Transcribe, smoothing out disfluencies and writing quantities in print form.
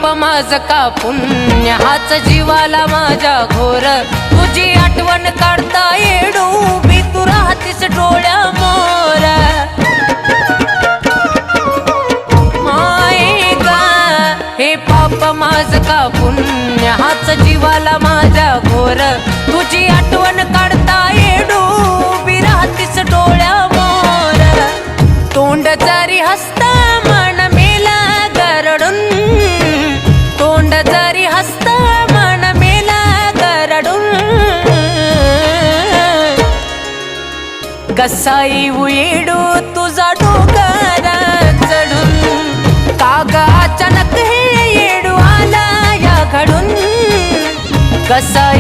पाप माझ का पुण्य हाच जीवाला माझ्या घोर तुझी आठवण काढता येडू मी तू राहतीस डोळ्या मोर माये गा हे पाप माझ का पुण्य हाच जीवाला माझ्या घोर तुझी आठवण काढता येडू मी राहतीस डोळ्या मोर तोंड जरी हसता मन मेला गरडून तोंड जरी हसता मन मेला गरडून कसा येऊ येडू तुझा डोंगर चढून कागा अचानक हे येडू आला या घडून कसा